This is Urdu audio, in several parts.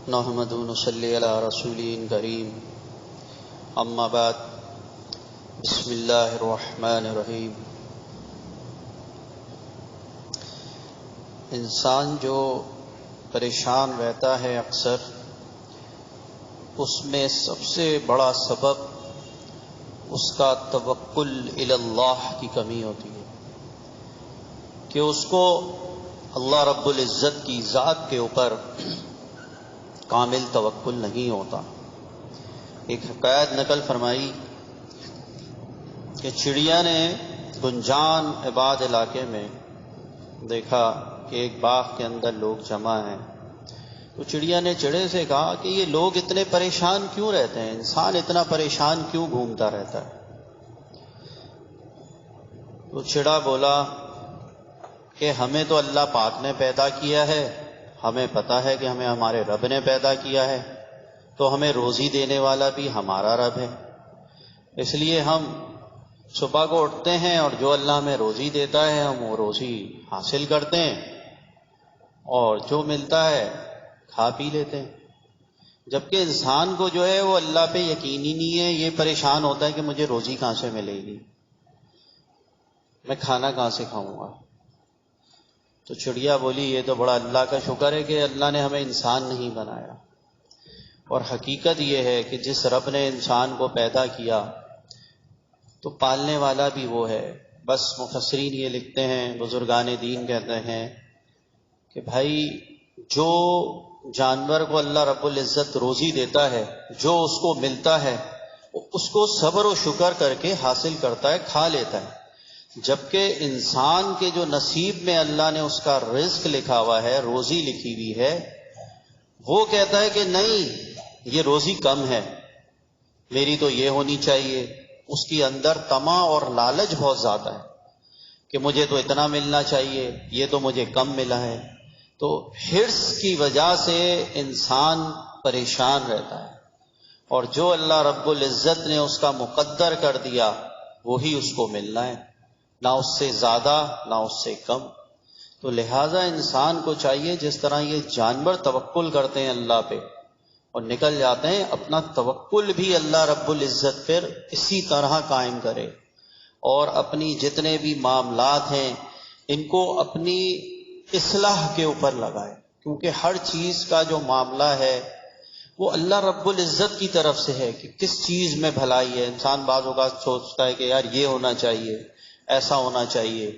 نحمد و نصلی علی رسول کریم اما بعد بسم اللہ الرحمن الرحیم۔ انسان جو پریشان رہتا ہے اکثر، اس میں سب سے بڑا سبب اس کا توکل الی اللہ کی کمی ہوتی ہے کہ اس کو اللہ رب العزت کی ذات کے اوپر کامل توکل نہیں ہوتا۔ ایک حکایت نقل فرمائی کہ چڑیا نے گنجان آباد علاقے میں دیکھا کہ ایک باغ کے اندر لوگ جمع ہیں، تو چڑیا نے چڑے سے کہا کہ یہ لوگ اتنے پریشان کیوں رہتے ہیں، انسان اتنا پریشان کیوں گھومتا رہتا ہے؟ تو چڑا بولا کہ ہمیں تو اللہ پاک نے پیدا کیا ہے، ہمیں پتا ہے کہ ہمیں ہمارے رب نے پیدا کیا ہے، تو ہمیں روزی دینے والا بھی ہمارا رب ہے، اس لیے ہم صبح کو اٹھتے ہیں اور جو اللہ ہمیں روزی دیتا ہے ہم وہ روزی حاصل کرتے ہیں اور جو ملتا ہے کھا پی لیتے ہیں۔ جبکہ انسان کو جو ہے وہ اللہ پہ یقین ہی نہیں ہے، یہ پریشان ہوتا ہے کہ مجھے روزی کہاں سے ملے گی، میں کھانا کہاں سے کھاؤں گا۔ تو چڑیا بولی یہ تو بڑا اللہ کا شکر ہے کہ اللہ نے ہمیں انسان نہیں بنایا، اور حقیقت یہ ہے کہ جس رب نے انسان کو پیدا کیا تو پالنے والا بھی وہ ہے۔ بس مفسرین یہ لکھتے ہیں، بزرگان دین کہتے ہیں کہ بھائی جو جانور کو اللہ رب العزت روزی دیتا ہے، جو اس کو ملتا ہے اس کو صبر و شکر کر کے حاصل کرتا ہے، کھا لیتا ہے، جبکہ انسان کے جو نصیب میں اللہ نے اس کا رزق لکھا ہوا ہے، روزی لکھی ہوئی ہے، وہ کہتا ہے کہ نہیں یہ روزی کم ہے، میری تو یہ ہونی چاہیے۔ اس کی اندر طمع اور لالچ بہت زیادہ ہے کہ مجھے تو اتنا ملنا چاہیے، یہ تو مجھے کم ملا ہے۔ تو حرص کی وجہ سے انسان پریشان رہتا ہے، اور جو اللہ رب العزت نے اس کا مقدر کر دیا وہی اس کو ملنا ہے، نہ اس سے زیادہ نہ اس سے کم۔ تو لہٰذا انسان کو چاہیے جس طرح یہ جانور توکل کرتے ہیں اللہ پہ اور نکل جاتے ہیں، اپنا توکل بھی اللہ رب العزت پر اسی طرح قائم کرے، اور اپنی جتنے بھی معاملات ہیں ان کو اپنی اصلاح کے اوپر لگائے، کیونکہ ہر چیز کا جو معاملہ ہے وہ اللہ رب العزت کی طرف سے ہے کہ کس چیز میں بھلائی ہے۔ انسان بعض اوقات سوچتا ہے کہ یار یہ ہونا چاہیے، ایسا ہونا چاہیے،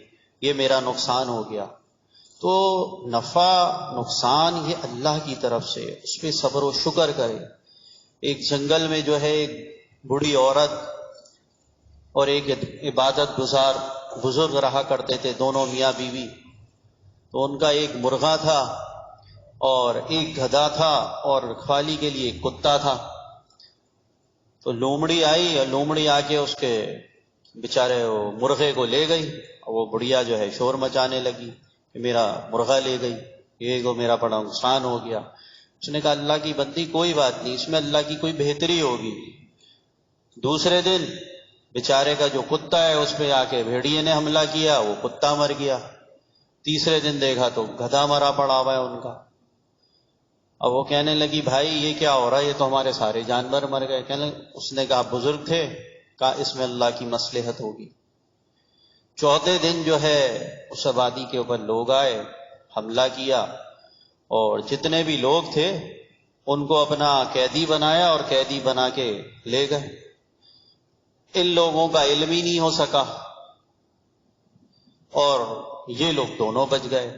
یہ میرا نقصان ہو گیا۔ تو نفع نقصان یہ اللہ کی طرف سے، اس پہ صبر و شکر کرے۔ ایک جنگل میں جو ہے ایک بوڑھی عورت اور ایک عبادت گزار بزرگ رہا کرتے تھے، دونوں میاں بیوی۔ تو ان کا ایک مرغا تھا اور ایک گدھا تھا، اور رکھوالی کے لیے ایک کتا تھا۔ تو لومڑی آئی، اور لومڑی آ کے اس کے بیچارے وہ مرغے کو لے گئی، اور وہ بڑھیا جو ہے شور مچانے لگی کہ میرا مرغا لے گئی، یہ کو میرا بڑا نقصان ہو گیا۔ اس نے کہا اللہ کی بندی کوئی بات نہیں، اس میں اللہ کی کوئی بہتری ہوگی۔ دوسرے دن بیچارے کا جو کتا ہے اس پہ آ کے بھیڑیے نے حملہ کیا، وہ کتا مر گیا۔ تیسرے دن دیکھا تو گدھا مرا پڑا ہوا ہے ان کا۔ اب وہ کہنے لگی بھائی یہ کیا ہو رہا ہے، یہ تو ہمارے سارے جانور مر گئے۔ اس نے کہا بزرگ تھے، کہا اس میں اللہ کی مصلحت ہوگی۔ چوتھے دن جو ہے اس آبادی کے اوپر لوگ آئے، حملہ کیا، اور جتنے بھی لوگ تھے ان کو اپنا قیدی بنایا اور قیدی بنا کے لے گئے۔ ان لوگوں کا علم ہی نہیں ہو سکا اور یہ لوگ دونوں بچ گئے۔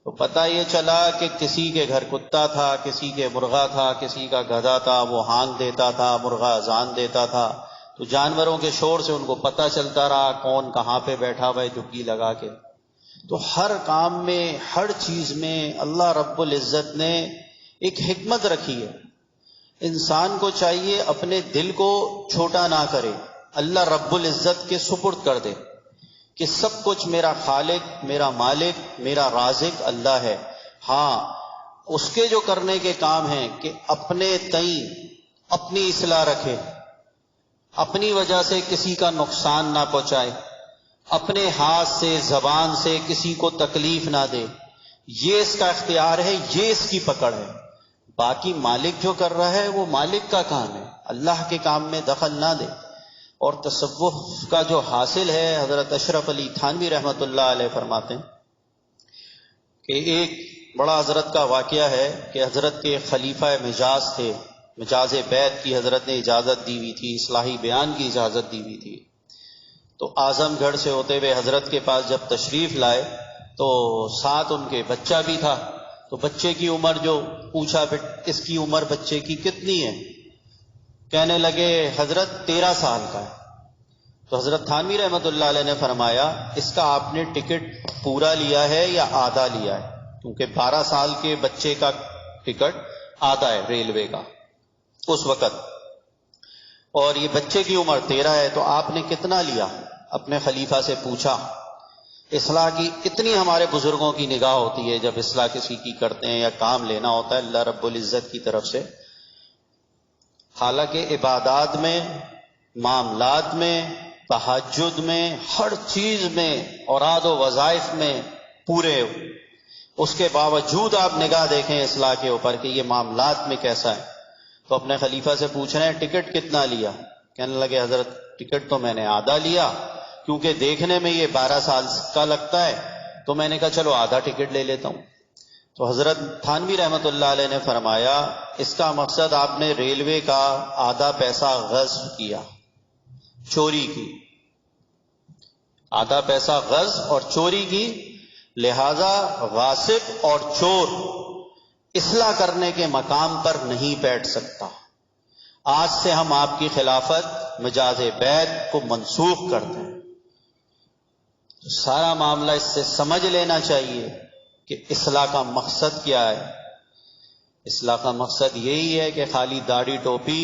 تو پتہ یہ چلا کہ کسی کے گھر کتا تھا، کسی کے مرغا تھا، کسی کا گدھا تھا، وہ ہانگ دیتا تھا، مرغا اذان دیتا تھا۔ تو جانوروں کے شور سے ان کو پتہ چلتا رہا کون کہاں پہ بیٹھا ہوا ہے چپکی لگا کے۔ تو ہر کام میں، ہر چیز میں اللہ رب العزت نے ایک حکمت رکھی ہے۔ انسان کو چاہیے اپنے دل کو چھوٹا نہ کرے، اللہ رب العزت کے سپرد کر دے کہ سب کچھ میرا خالق، میرا مالک، میرا رازق اللہ ہے۔ ہاں اس کے جو کرنے کے کام ہیں کہ اپنے تئیں اپنی اصلاح رکھے، اپنی وجہ سے کسی کا نقصان نہ پہنچائے، اپنے ہاتھ سے زبان سے کسی کو تکلیف نہ دے، یہ اس کا اختیار ہے، یہ اس کی پکڑ ہے۔ باقی مالک جو کر رہا ہے وہ مالک کا کام ہے، اللہ کے کام میں دخل نہ دے۔ اور تصوف کا جو حاصل ہے، حضرت اشرف علی تھانوی رحمۃ اللہ علیہ فرماتے ہیں کہ ایک بڑا حضرت کا واقعہ ہے کہ حضرت کے خلیفہ مجاز تھے، مجاز بیت کی حضرت نے اجازت دی ہوئی تھی، اصلاحی بیان کی اجازت دی ہوئی تھی۔ تو اعظم گڑھ سے ہوتے ہوئے حضرت کے پاس جب تشریف لائے تو ساتھ ان کے بچہ بھی تھا۔ تو بچے کی عمر جو پوچھا، اس کی عمر بچے کی کتنی ہے؟ کہنے لگے حضرت 13 سال کا ہے۔ تو حضرت تھانوی رحمۃ اللہ علیہ نے فرمایا اس کا آپ نے ٹکٹ پورا لیا ہے یا آدھا لیا ہے؟ کیونکہ 12 سال کے بچے کا ٹکٹ آدھا ہے ریلوے کا اس وقت، اور یہ بچے کی عمر 13 ہے، تو آپ نے کتنا لیا؟ اپنے خلیفہ سے پوچھا۔ اصلاح کی اتنی ہمارے بزرگوں کی نگاہ ہوتی ہے جب اصلاح کسی کی کرتے ہیں یا کام لینا ہوتا ہے اللہ رب العزت کی طرف سے۔ حالانکہ عبادات میں، معاملات میں، تہجد میں، ہر چیز میں، اوراد و وظائف میں پورے، اس کے باوجود آپ نگاہ دیکھیں اصلاح کے اوپر کہ یہ معاملات میں کیسا ہے۔ تو اپنے خلیفہ سے پوچھ رہے ہیں ٹکٹ کتنا لیا؟ کہنے لگے حضرت ٹکٹ تو میں نے آدھا لیا، کیونکہ دیکھنے میں یہ 12 سال کا لگتا ہے، تو میں نے کہا چلو آدھا ٹکٹ لے لیتا ہوں۔ تو حضرت تھانوی رحمۃ اللہ علیہ نے فرمایا اس کا مقصد آپ نے ریلوے کا آدھا پیسہ غصب کیا، چوری کی، آدھا پیسہ غصب اور چوری کی، لہذا غاصب اور چور اصلاح کرنے کے مقام پر نہیں بیٹھ سکتا۔ آج سے ہم آپ کی خلافت مجاز بیت کو منسوخ کرتے ہیں۔ سارا معاملہ اس سے سمجھ لینا چاہیے کہ اصلاح کا مقصد کیا ہے۔ اصلاح کا مقصد یہی ہے کہ خالی داڑھی ٹوپی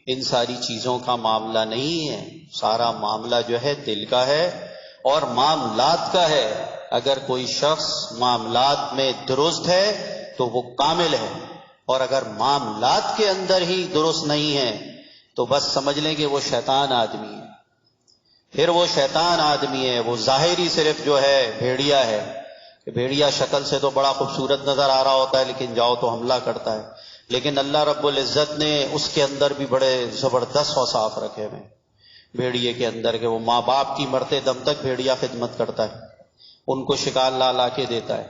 ان ساری چیزوں کا معاملہ نہیں ہے، سارا معاملہ جو ہے دل کا ہے اور معاملات کا ہے۔ اگر کوئی شخص معاملات میں درست ہے تو وہ کامل ہے، اور اگر معاملات کے اندر ہی درست نہیں ہے تو بس سمجھ لیں کہ وہ شیطان آدمی ہے۔ پھر وہ شیطان آدمی ہے، وہ ظاہری صرف جو ہے بھیڑیا ہے، کہ بھیڑیا شکل سے تو بڑا خوبصورت نظر آ رہا ہوتا ہے لیکن جاؤ تو حملہ کرتا ہے، لیکن اللہ رب العزت نے اس کے اندر بھی بڑے زبردست اوصاف رکھے ہوئے بھیڑیے کے اندر، کہ وہ ماں باپ کی مرتے دم تک بھیڑیا خدمت کرتا ہے، ان کو شکار لا لا کے دیتا ہے۔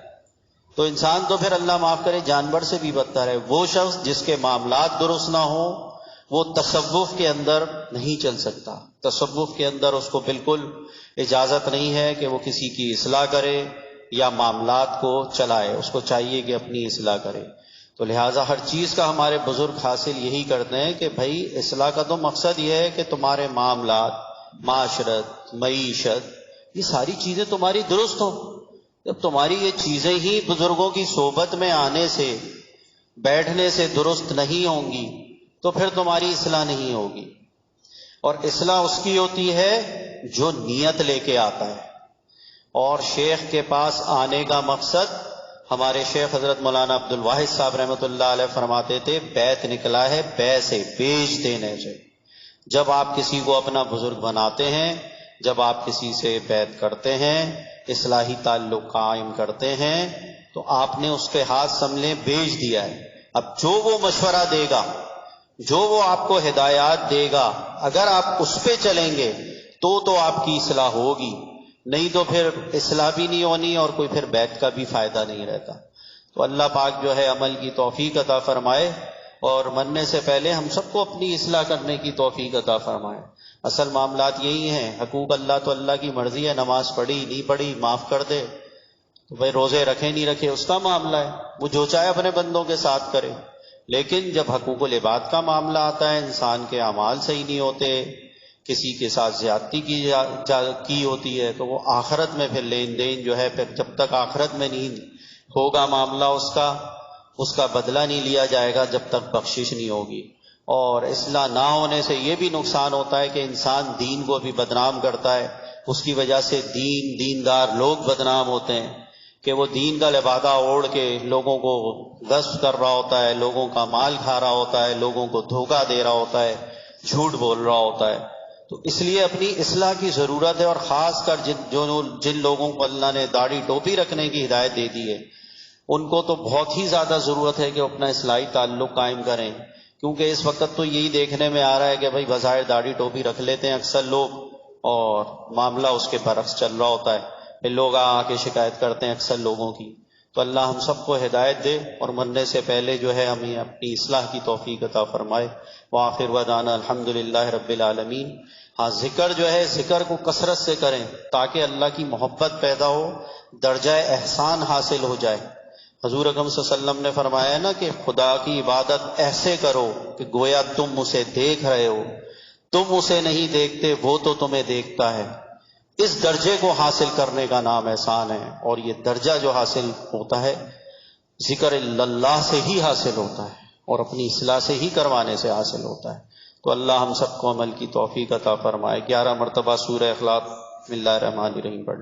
تو انسان تو پھر اللہ معاف کرے جانور سے بھی بدتر ہے۔ وہ شخص جس کے معاملات درست نہ ہوں وہ تصوف کے اندر نہیں چل سکتا، تصوف کے اندر اس کو بالکل اجازت نہیں ہے کہ وہ کسی کی اصلاح کرے یا معاملات کو چلائے، اس کو چاہیے کہ اپنی اصلاح کرے۔ تو لہٰذا ہر چیز کا ہمارے بزرگ حاصل یہی کرتے ہیں کہ بھائی اصلاح کا تو مقصد یہ ہے کہ تمہارے معاملات، معاشرت، معیشت، یہ ساری چیزیں تمہاری درست ہوں۔ جب تمہاری یہ چیزیں ہی بزرگوں کی صحبت میں آنے سے، بیٹھنے سے درست نہیں ہوں گی تو پھر تمہاری اصلاح نہیں ہوگی۔ اور اصلاح اس کی ہوتی ہے جو نیت لے کے آتا ہے، اور شیخ کے پاس آنے کا مقصد، ہمارے شیخ حضرت مولانا عبد الواحد صاحب رحمۃ اللہ علیہ فرماتے تھے بیت نکلا ہے بے سے، بیچ دینے سے۔ جب آپ کسی کو اپنا بزرگ بناتے ہیں، جب آپ کسی سے بیعت کرتے ہیں، اصلاحی تعلق قائم کرتے ہیں، تو آپ نے اس کے ہاتھ سنبھلے بیچ دیا ہے۔ اب جو وہ مشورہ دے گا، جو وہ آپ کو ہدایات دے گا، اگر آپ اس پہ چلیں گے تو آپ کی اصلاح ہوگی، نہیں تو پھر اصلاح بھی نہیں ہونی اور کوئی پھر بیعت کا بھی فائدہ نہیں رہتا۔ تو اللہ پاک جو ہے عمل کی توفیق عطا فرمائے، اور مرنے سے پہلے ہم سب کو اپنی اصلاح کرنے کی توفیق عطا فرمائے۔ اصل معاملات یہی ہیں، حقوق اللہ تو اللہ کی مرضی ہے، نماز پڑھی نہیں پڑھی معاف کر دے، تو بھائی روزے رکھے نہیں رکھے اس کا معاملہ ہے، وہ جو چاہے اپنے بندوں کے ساتھ کرے۔ لیکن جب حقوق العباد کا معاملہ آتا ہے، انسان کے اعمال صحیح نہیں ہوتے، کسی کے ساتھ زیادتی کی ہوتی ہے، تو وہ آخرت میں پھر لین دین جو ہے، پھر جب تک آخرت میں نہیں ہوگا معاملہ اس کا بدلہ نہیں لیا جائے گا جب تک بخشش نہیں ہوگی۔ اور اصلاح نہ ہونے سے یہ بھی نقصان ہوتا ہے کہ انسان دین کو بھی بدنام کرتا ہے، اس کی وجہ سے دیندار لوگ بدنام ہوتے ہیں، کہ وہ دین کا لبادہ اوڑھ کے لوگوں کو غصب کر رہا ہوتا ہے، لوگوں کا مال کھا رہا ہوتا ہے، لوگوں کو دھوکہ دے رہا ہوتا ہے، جھوٹ بول رہا ہوتا ہے۔ تو اس لیے اپنی اصلاح کی ضرورت ہے، اور خاص کر جن لوگوں کو اللہ نے داڑھی ٹوپی رکھنے کی ہدایت دے دی ہے، ان کو تو بہت ہی زیادہ ضرورت ہے کہ اپنا اصلاحی تعلق قائم کریں، کیونکہ اس وقت تو یہی دیکھنے میں آ رہا ہے کہ بھائی بظاہر داڑھی ٹوپی رکھ لیتے ہیں اکثر لوگ اور معاملہ اس کے برعکس چل رہا ہوتا ہے، پھر لوگ آ کے شکایت کرتے ہیں اکثر لوگوں کی۔ تو اللہ ہم سب کو ہدایت دے اور مرنے سے پہلے جو ہے ہمیں اپنی اصلاح کی توفیق عطا فرمائے۔ وآخر ودعوانا الحمدللہ رب العالمین۔ ہاں ذکر جو ہے ذکر کو کثرت سے کریں تاکہ اللہ کی محبت پیدا ہو، درجہ احسان حاصل ہو جائے۔ حضور اکرم صلی اللہ علیہ وسلم نے فرمایا نا کہ خدا کی عبادت ایسے کرو کہ گویا تم اسے دیکھ رہے ہو، تم اسے نہیں دیکھتے وہ تو تمہیں دیکھتا ہے۔ اس درجے کو حاصل کرنے کا نام احسان ہے، اور یہ درجہ جو حاصل ہوتا ہے ذکر اللہ سے ہی حاصل ہوتا ہے اور اپنی اصلاح سے ہی کروانے سے حاصل ہوتا ہے۔ تو اللہ ہم سب کو عمل کی توفیق عطا فرمائے۔ 11 مرتبہ سورہ اخلاق بسم اللہ الرحمن الرحیم پڑھ۔